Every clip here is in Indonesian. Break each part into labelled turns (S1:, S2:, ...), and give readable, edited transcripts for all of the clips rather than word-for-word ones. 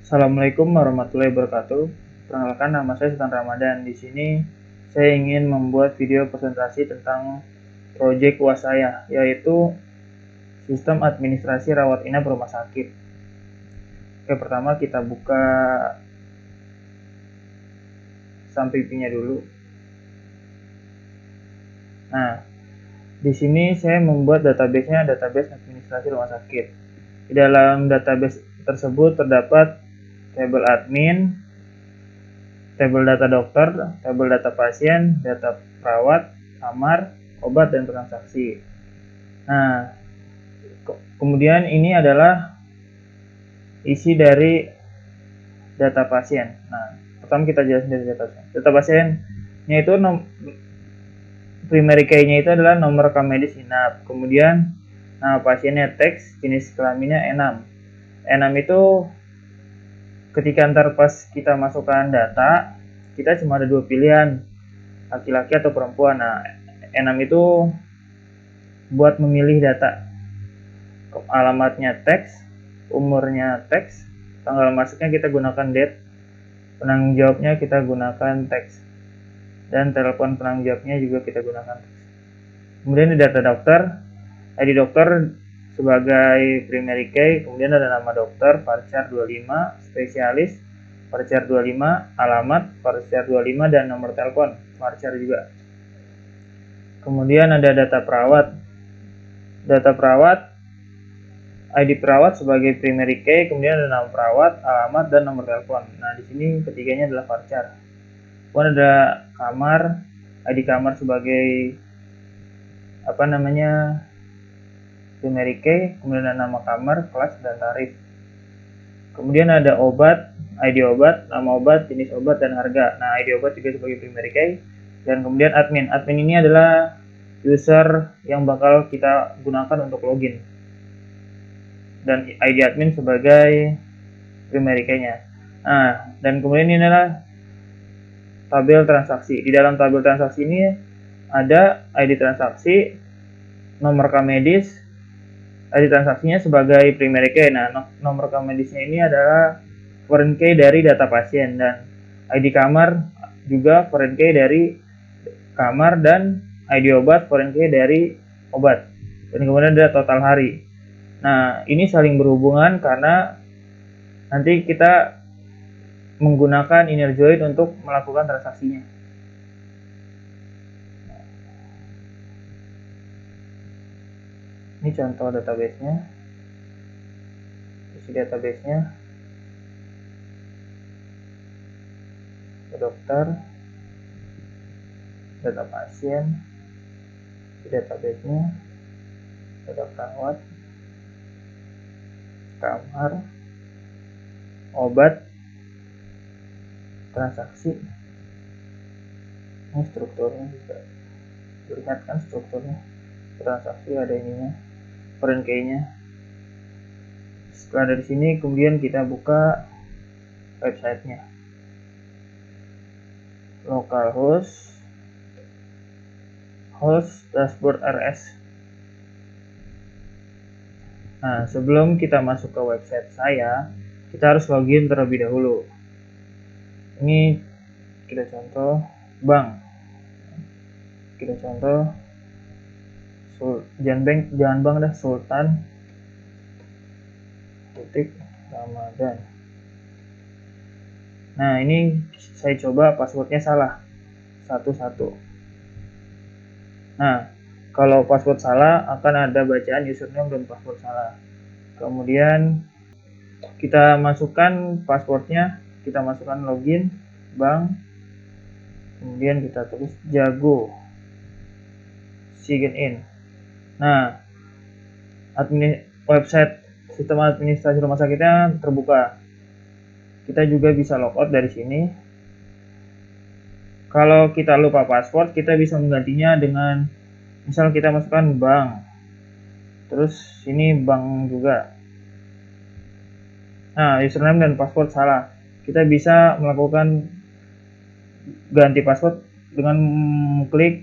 S1: Assalamualaikum warahmatullahi wabarakatuh. Perkenalkan, nama saya Sultan Ramadan. Di sini saya ingin membuat video presentasi tentang proyek UAS saya, yaitu sistem administrasi rawat inap rumah sakit. Oke, pertama kita buka Sampipinya dulu. Nah, di sini saya membuat database-nya, database administrasi rumah sakit. Di dalam database tersebut terdapat tabel admin, tabel data dokter, tabel data pasien, data perawat, kamar, obat, dan transaksi. Nah, kemudian ini adalah isi dari data pasien. Nah, pertama kita jelasin dari data pasien. Data pasiennya itu primary key-nya itu adalah nomor rekam medis inap. Kemudian nama pasiennya teks, jenis kelaminnya enam. Enam itu ketika ntar pas kita masukkan data, kita cuma ada dua pilihan, laki-laki atau perempuan. Nah, enam itu buat memilih data, alamatnya teks, umurnya teks, tanggal masuknya kita gunakan date, penanggung jawabnya kita gunakan teks, dan telepon penanggung jawabnya juga kita gunakan teks. Kemudian di data dokter, ID dokter sebagai primary key, kemudian ada nama dokter, varchar 25, spesialis, varchar 25, alamat, varchar 25, dan nomor telepon, varchar juga. Kemudian ada data perawat. Data perawat, ID perawat sebagai primary key, kemudian ada nama perawat, alamat, dan nomor telepon. Nah, di sini ketiganya adalah varchar. Kemudian ada kamar, ID kamar sebagai primary key, kemudian ada nama kamar, kelas, dan tarif. Kemudian ada obat, ID obat, nama obat, jenis obat, dan harga. Nah, ID obat juga sebagai primary key. Dan kemudian admin. Admin ini adalah user yang bakal kita gunakan untuk login. Dan ID admin sebagai primary key-nya. Nah, dan kemudian ini adalah tabel transaksi. Di dalam tabel transaksi ini ada ID transaksi, nomor rekam medis, ID transaksinya sebagai primary key. Nah, nomor rekam medisnya ini adalah foreign key dari data pasien, dan ID kamar juga foreign key dari kamar, dan ID obat foreign key dari obat. Dan kemudian ada total hari. Nah, ini saling berhubungan karena nanti kita menggunakan InnerJoin untuk melakukan transaksinya. Ini contoh database-nya. Isi database-nya. Dokter, data pasien, database-nya, data perawat, kamar, obat, transaksi. Ini strukturnya juga dilihat kan, strukturnya transaksi ada ininya, foreign key-nya. Setelah dari sini kemudian kita buka websitenya, localhost dashboard RS. Nah, sebelum kita masuk ke website saya, kita harus login terlebih dahulu. Ini kita contoh bank. Kita contoh jangan bank dah, Sultan Ramadan. Nah, ini saya coba passwordnya salah, 11. Nah, kalau password salah akan ada bacaan username dan password salah. Kemudian kita masukkan passwordnya, kita masukkan login bank, kemudian kita tulis jago sign in. Nah, website sistem administrasi rumah sakitnya terbuka. Kita juga bisa logout dari sini. Kalau kita lupa password, kita bisa menggantinya dengan, misal kita masukkan bank, terus sini bank juga. Nah, username dan password salah, kita bisa melakukan ganti password dengan klik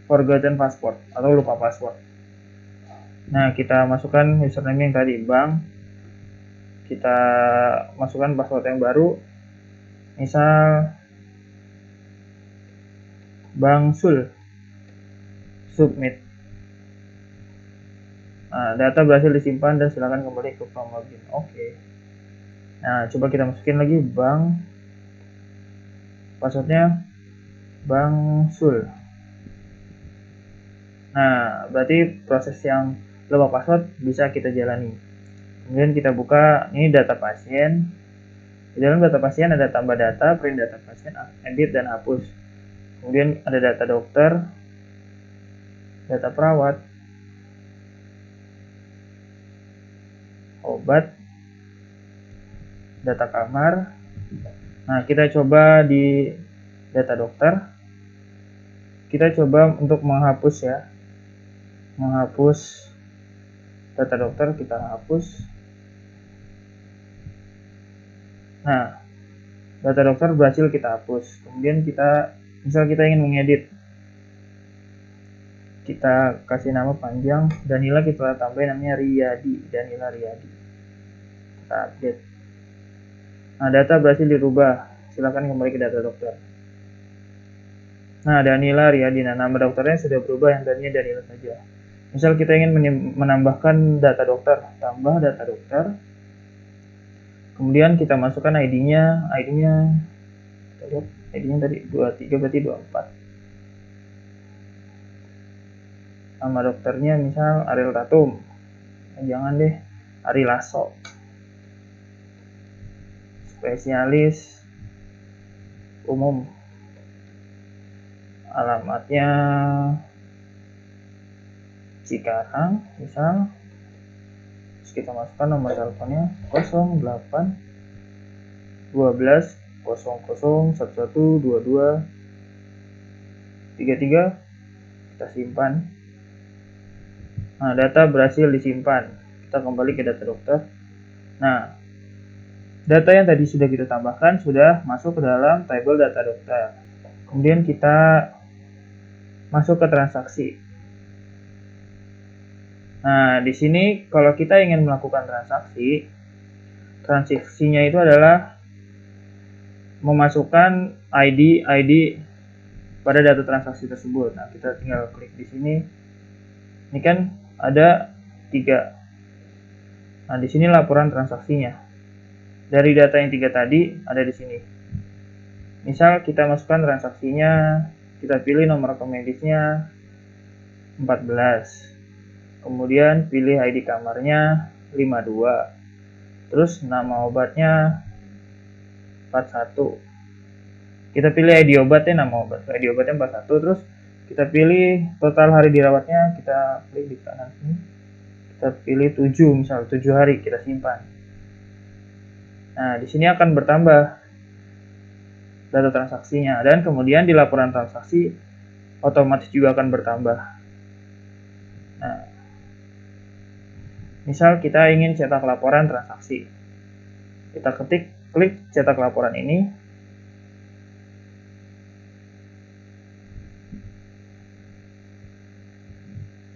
S1: forgotten password atau lupa password. Nah, kita masukkan username yang tadi bank, kita masukkan password yang baru, misal Bang Sul, submit. Nah, data berhasil disimpan dan silakan kembali ke form login. Oke. Nah, coba kita masukin lagi Bang, passwordnya Bang Sul. Nah, berarti proses yang lupa password bisa kita jalani. Kemudian kita buka, ini data pasien. Di dalam data pasien ada tambah data, print data pasien, edit dan hapus. Kemudian ada data dokter, data perawat, obat, data kamar. Nah, kita coba di data dokter. Kita coba untuk menghapus ya. Menghapus data dokter, kita hapus. Nah, data dokter berhasil kita hapus. Kemudian misal kita ingin mengedit, kita kasih nama panjang Danila, kita tambahin namanya Riyadi, Danila Riyadi. Kita update. Nah, data berhasil dirubah. Silakan kembali ke data dokter. Nah, Danila Riyadi. Nah, nama dokternya sudah berubah, yang tadinya Danila saja. Misal kita ingin menambahkan data dokter, tambah data dokter. Kemudian kita masukkan ID-nya. Kita lihat ID-nya tadi 23, berarti 24. Nama dokternya misal Ariel Tatum. Jangan deh, Ari Lasso. Spesialis umum. Alamatnya Cikarang misal. Terus kita masukkan nomor teleponnya 08 12 00 11 22 33. Kita simpan. Nah, data berhasil disimpan. Kita kembali ke data dokter. Nah, data yang tadi sudah kita tambahkan sudah masuk ke dalam tabel data dokter. Kemudian kita masuk ke transaksi. Nah, di sini kalau kita ingin melakukan transaksinya itu adalah memasukkan ID pada data transaksi tersebut. Nah, kita tinggal klik di sini. Ini kan ada 3. Nah, di sini laporan transaksinya. Dari data yang 3 tadi ada di sini. Misal kita masukkan transaksinya, kita pilih nomor medisnya 14. Kemudian pilih ID kamarnya 52. Terus nama obatnya 41. Kita pilih ID obatnya, nama obat. ID obatnya 41, terus kita pilih total hari dirawatnya, kita pilih di kanan sini. Kita pilih 7, misal 7 hari, kita simpan. Nah, di sini akan bertambah data transaksinya, dan kemudian di laporan transaksi otomatis juga akan bertambah. Nah, misal kita ingin cetak laporan transaksi, kita klik cetak laporan ini.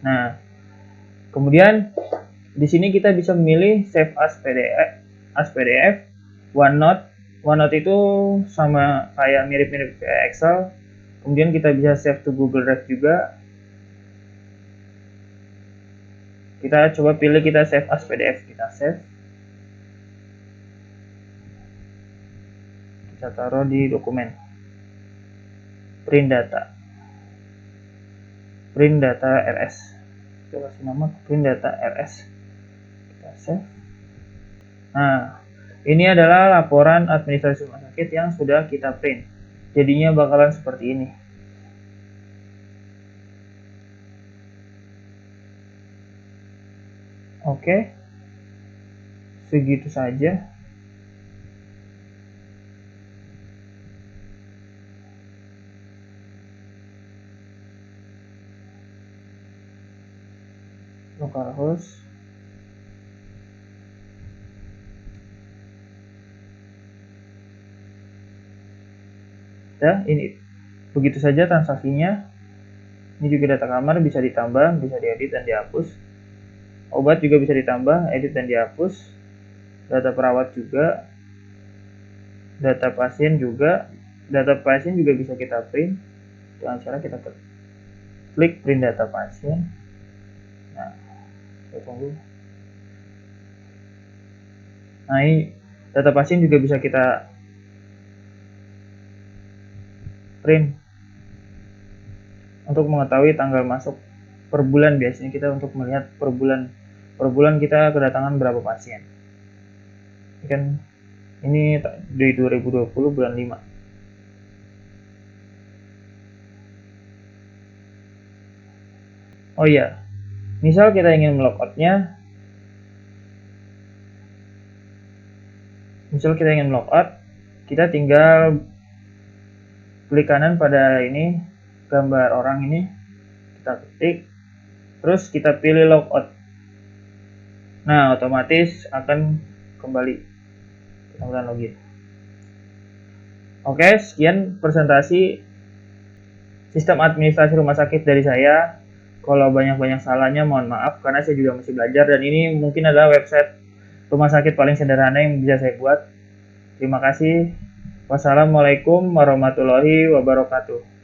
S1: Nah, kemudian di sini kita bisa memilih save as PDF, OneNote. OneNote itu sama kayak mirip-mirip kayak Excel. Kemudian kita bisa save to Google Drive juga. Kita coba pilih kita save as PDF, kita save. Kita taruh di dokumen. Print data RS. Kita kasih nama print data RS. Kita save. Nah, ini adalah laporan administrasi rumah sakit yang sudah kita print. Jadinya bakalan seperti ini. Oke, segitu saja. Localhost. Ya, ini begitu saja transaksinya. Ini juga data kamar bisa ditambah, bisa diedit dan dihapus. Obat juga bisa ditambah, edit dan dihapus. data perawat juga, data pasien juga. Data pasien juga bisa kita print dengan cara kita klik print data pasien. Nah, kita tunggu. Nah, ini data pasien juga bisa kita print untuk mengetahui tanggal masuk per bulan. Biasanya kita untuk melihat per bulan kita kedatangan berapa pasien. Ini kan ini di 2020 bulan 5. Oh iya, misal kita ingin melogoutnya, kita tinggal klik kanan pada ini gambar orang ini, kita ketik, terus kita pilih logout. Nah, otomatis akan kembali kita login. Oke, sekian presentasi sistem administrasi rumah sakit dari saya. Kalau banyak-banyak salahnya mohon maaf, karena saya juga masih belajar, dan ini mungkin adalah website rumah sakit paling sederhana yang bisa saya buat. Terima kasih. Wassalamualaikum warahmatullahi wabarakatuh.